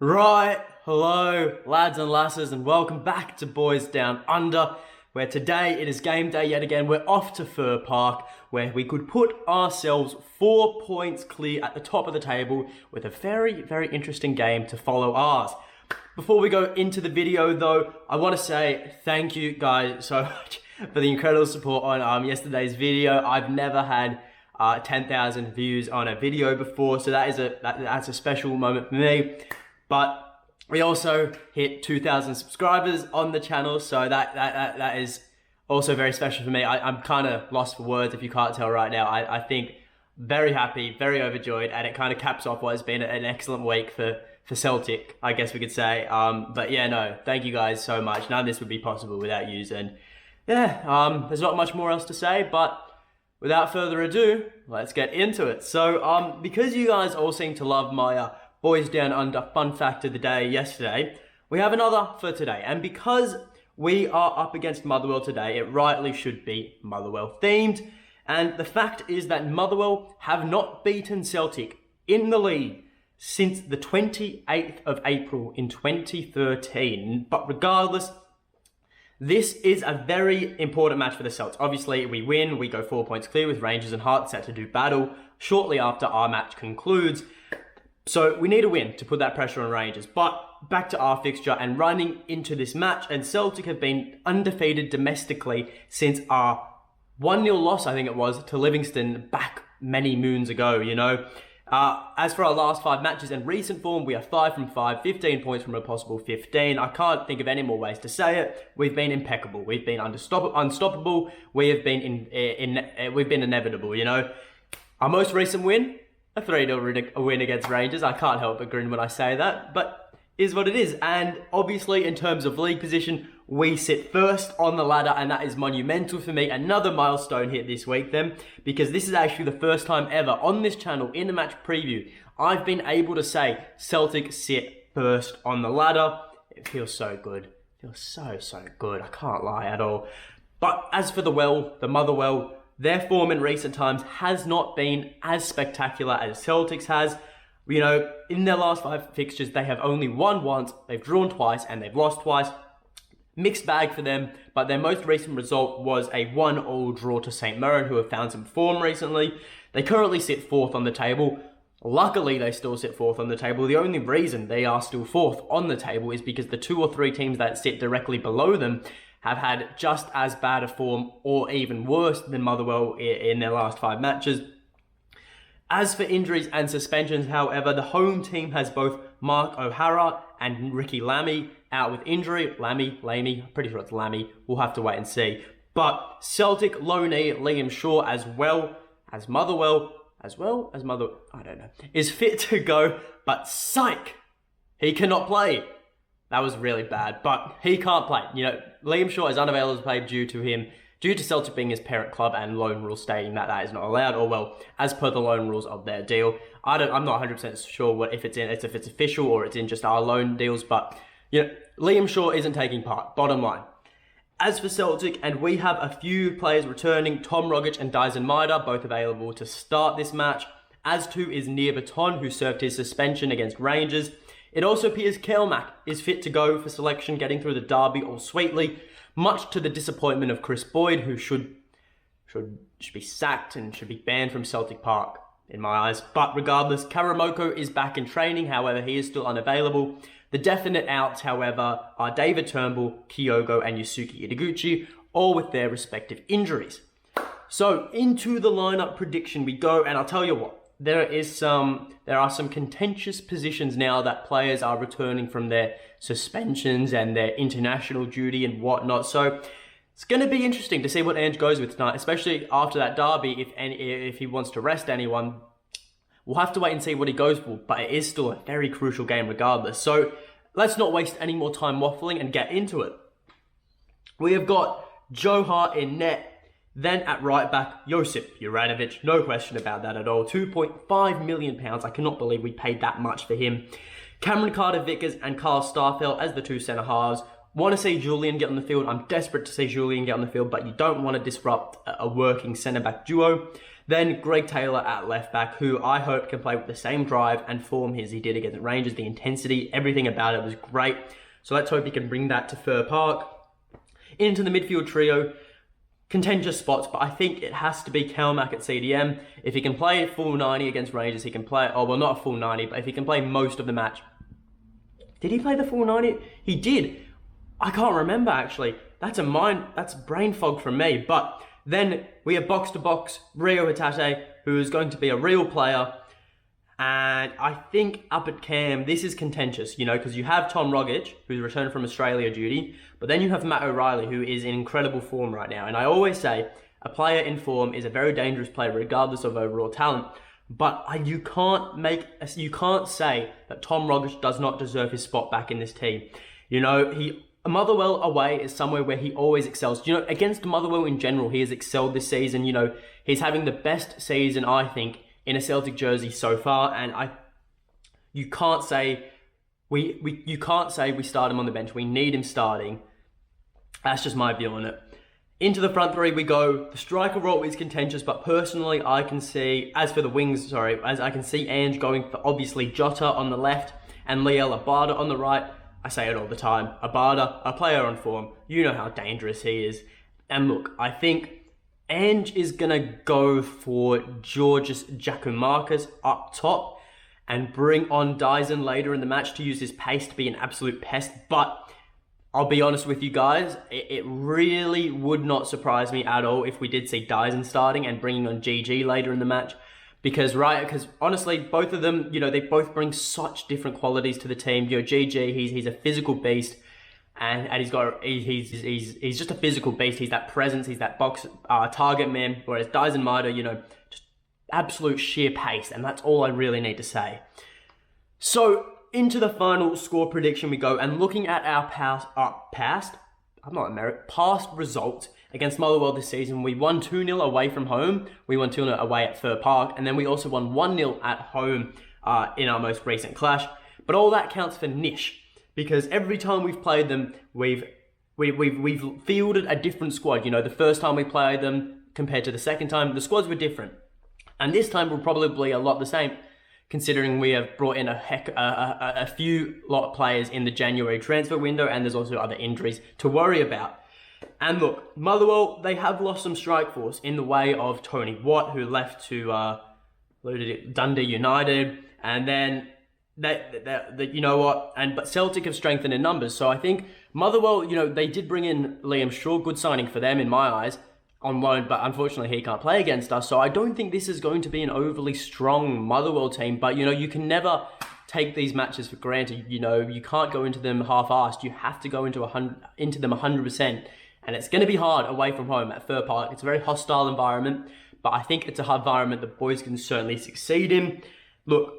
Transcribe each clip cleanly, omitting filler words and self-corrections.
Right, hello lads and lasses, and welcome back to Boys Down Under, where today it is game day yet again. We're off to Fir Park, where we could put ourselves 4 points clear at the top of the table with a very, very interesting game to follow ours. Before we go into the video though, I want to say thank you guys so much for the incredible support on yesterday's video. I've never had 10,000 views on a video before, so that's a special moment for me. But we also hit 2,000 subscribers on the channel, so that is also very special for me. I'm kind of lost for words if you can't tell right now. I think very happy, very overjoyed, and it kind of caps off what has been an excellent week for Celtic, I guess we could say. But yeah, no, thank you guys so much. None of this would be possible without yous, and yeah, there's not much more else to say, but without further ado, let's get into it. So because you guys all seem to love my Boys Down Under fun fact of the day yesterday, we have another for today. And because we are up against Motherwell today, it rightly should be Motherwell themed. And the fact is that Motherwell have not beaten Celtic in the league since the 28th of April in 2013. But regardless, this is a very important match for the Celts. Obviously, we win, we go 4 points clear with Rangers and Hearts set to do battle shortly after our match concludes. So we need a win to put that pressure on Rangers. But back to our fixture and running into this match, and Celtic have been undefeated domestically since our 1-0 loss, I think it was, to Livingston back many moons ago, you know. As for our last 5 matches in recent form, we are 5 from 5, 15 points from a possible 15. I can't think of any more ways to say it. We've been impeccable. We've been unstoppable. We have been we've been inevitable, you know. Our most recent win, a 3-0 win against Rangers. I can't help but grin when I say that, but is what it is. And obviously, in terms of league position, we sit first on the ladder, and that is monumental for me. Another milestone hit this week then, because this is actually the first time ever on this channel in a match preview I've been able to say Celtic sit first on the ladder. It feels so good. It feels so good. I can't lie at all. But as for the Motherwell, their form in recent times has not been as spectacular as Celtic's has. You know, in their last 5 fixtures, they have only won once, they've drawn twice, and they've lost twice. Mixed bag for them, but their most recent result was a 1-1 draw to St. Mirren, who have found some form recently. They currently sit 4th on the table. Luckily, they still sit 4th on the table. The only reason they are still 4th on the table is because the 2 or 3 teams that sit directly below them have had just as bad a form or even worse than Motherwell in their last 5 matches. As for injuries and suspensions, however, the home team has both Mark O'Hara and Ricky Lamy out with injury. Lamy, pretty sure it's Lamy. We'll have to wait and see. But Celtic loanee Liam Shaw, as well as Motherwell, I don't know, is fit to go, but psych, he cannot play. That was really bad, but he can't play. You know, Liam Shaw is unavailable to play due to Celtic being his parent club and loan rules stating that is not allowed, or well, as per the loan rules of their deal. I'm not 100% sure if it's official or it's in just our loan deals, but you know, Liam Shaw isn't taking part, bottom line. As for Celtic, and we have a few players returning, Tom Rogic and Dyson Maida, both available to start this match, as too is Nir Baton, who served his suspension against Rangers. It also appears Kelmack is fit to go for selection, getting through the derby all sweetly, much to the disappointment of Chris Boyd, who should be sacked and should be banned from Celtic Park, in my eyes. But regardless, Karamoko is back in training, however, he is still unavailable. The definite outs, however, are David Turnbull, Kyogo, and Yusuke Ideguchi, all with their respective injuries. So, into the lineup prediction we go, and I'll tell you what, there are some contentious positions now that players are returning from their suspensions and their international duty and whatnot. So it's going to be interesting to see what Ange goes with tonight, especially after that derby. If he wants to rest anyone, we'll have to wait and see what he goes for. But it is still a very crucial game regardless. So let's not waste any more time waffling and get into it. We have got Joe Hart in net. Then at right back, Josip Juranovic, no question about that at all. £2.5 million, I cannot believe we paid that much for him. Cameron Carter-Vickers and Carl Starfelt as the 2 centre-halves. Want to see Julian get on the field. I'm desperate to see Julian get on the field, but you don't want to disrupt a working centre-back duo. Then Greg Taylor at left back, who I hope can play with the same drive and form as he did against Rangers. The intensity, everything about it was great. So let's hope he can bring that to Fir Park. Into the midfield trio, contentious spots, but I think it has to be Calmac at CDM. If he can play full 90 against Rangers, he can play, oh well, not a full 90, but if he can play most of the match. Did he play the full 90? He did. I can't remember actually. That's brain fog from me. But then we have box to box Rio Hatate, who is going to be a real player. And I think up at Cam, this is contentious, because you have Tom Rogic, who's returned from Australia duty, but then you have Matt O'Reilly, who is in incredible form right now. And I always say, a player in form is a very dangerous player, regardless of overall talent. But you can't say that Tom Rogic does not deserve his spot back in this team. Motherwell away is somewhere where he always excels. Against Motherwell in general, he has excelled this season. He's having the best season, I think, in a Celtic jersey so far, and you can't say we start him on the bench. We need him starting. That's just my view on it. Into the front three we go. The striker role is contentious, but personally I can see, as for the wings, I can see Ange going for obviously Jota on the left and Liel Abada on the right. I say it all the time. Abada, a player on form. You know how dangerous he is. And look, I think Ange is going to go for Georgios Giakoumakis up top and bring on Dyson later in the match to use his pace to be an absolute pest. But I'll be honest with you guys, it really would not surprise me at all if we did see Dyson starting and bringing on GG later in the match. Because honestly, both of them, they both bring such different qualities to the team. GG, he's a physical beast. And he's just a physical beast. He's that presence. He's that box target man. Whereas Dyson Maeda, just absolute sheer pace, and that's all I really need to say. So into the final score prediction we go, and looking at our past results against Motherwell this season, we won 2-0 away from home. We won 2-0 away at Fir Park, and then we also won 1-0 at home in our most recent clash. But all that counts for Nish. Because every time we've played them, we've fielded a different squad. The first time we played them compared to the second time, the squads were different. And this time will probably a lot the same, considering we have brought in a few lot of players in the January transfer window, and there's also other injuries to worry about. And look, Motherwell, they have lost some strike force in the way of Tony Watt, who left to Dundee United, and then but Celtic have strengthened in numbers. So I think Motherwell, they did bring in Liam Shaw, good signing for them in my eyes, on loan, but unfortunately he can't play against us. So I don't think this is going to be an overly strong Motherwell team, but you can never take these matches for granted. You can't go into them half-assed. You have to go into them 100%, and it's going to be hard away from home at Fir Park. It's a very hostile environment, but I think it's a hard environment the boys can certainly succeed in. Look,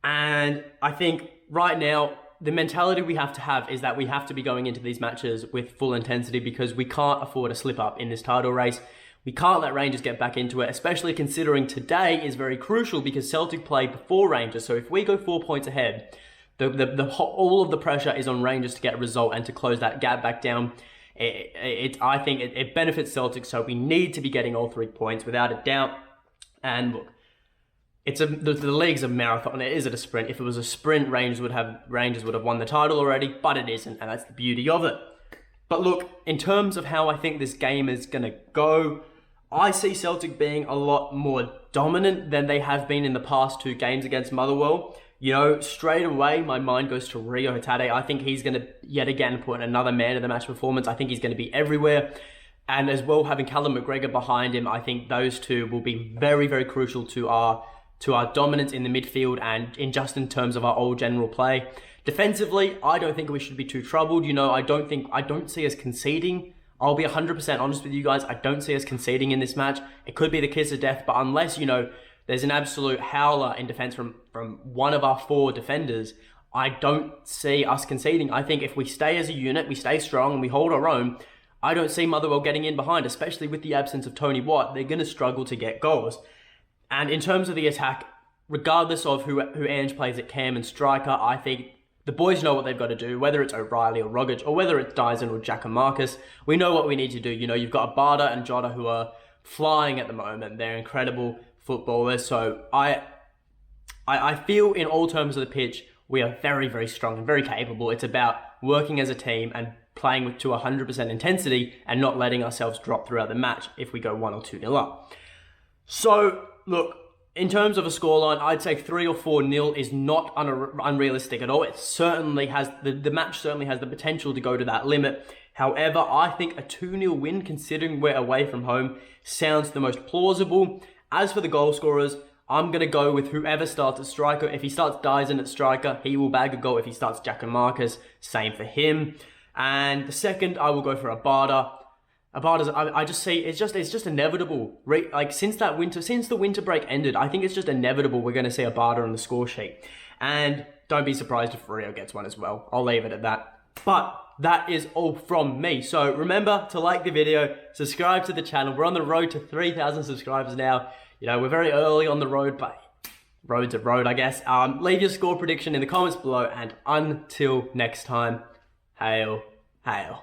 and I think right now, the mentality we have to have is that we have to be going into these matches with full intensity, because we can't afford a slip up in this title race. We can't let Rangers get back into it, especially considering today is very crucial because Celtic play before Rangers. So if we go 4 points ahead, all of the pressure is on Rangers to get a result and to close that gap back down. I think it benefits Celtic, so we need to be getting all 3 points without a doubt. And look, the league's a marathon. It isn't a sprint. If it was a sprint, Rangers would have won the title already, but it isn't, and that's the beauty of it. But look, in terms of how I think this game is going to go, I see Celtic being a lot more dominant than they have been in the past 2 games against Motherwell. Straight away, my mind goes to Rio Hatate. I think he's going to, yet again, put another man-of-the-match performance. I think he's going to be everywhere. And as well, having Callum McGregor behind him, I think those two will be very, very crucial to our dominance in the midfield and in terms of our old general play. Defensively, I don't think we should be too troubled. I don't see us conceding. I'll be 100% honest with you guys. I don't see us conceding in this match. It could be the kiss of death, but unless, there's an absolute howler in defense from one of our 4 defenders, I don't see us conceding. I think if we stay as a unit, we stay strong and we hold our own, I don't see Motherwell getting in behind, especially with the absence of Tony Watt. They're going to struggle to get goals. And in terms of the attack, regardless of who Ange plays at cam and striker, I think the boys know what they've got to do, whether it's O'Reilly or Rogic, or whether it's Dyson or Giakoumakis. We know what we need to do. You've got Abada and Jota who are flying at the moment. They're incredible footballers. So I feel in all terms of the pitch, we are very, very strong and very capable. It's about working as a team and playing to 100% intensity and not letting ourselves drop throughout the match if we go 1 or 2-0 up. So, look, in terms of a scoreline, I'd say 3 or 4-0 is not unrealistic at all. It certainly has, the match certainly has the potential to go to that limit. However, I think a 2-0 win, considering we're away from home, sounds the most plausible. As for the goal scorers, I'm going to go with whoever starts at striker. If he starts Dyson at striker, he will bag a goal. If he starts Giacomarcus, same for him. And the second, I will go for Abada. Abada's, I just see, it's just inevitable. Like, since the winter break ended, I think it's just inevitable we're going to see Abada on the score sheet. And don't be surprised if Rio gets one as well. I'll leave it at that. But that is all from me. So remember to like the video, subscribe to the channel. We're on the road to 3,000 subscribers now. You know, we're very early on the road, but road's a road, I guess. Leave your score prediction in the comments below, and until next time, hail, hail.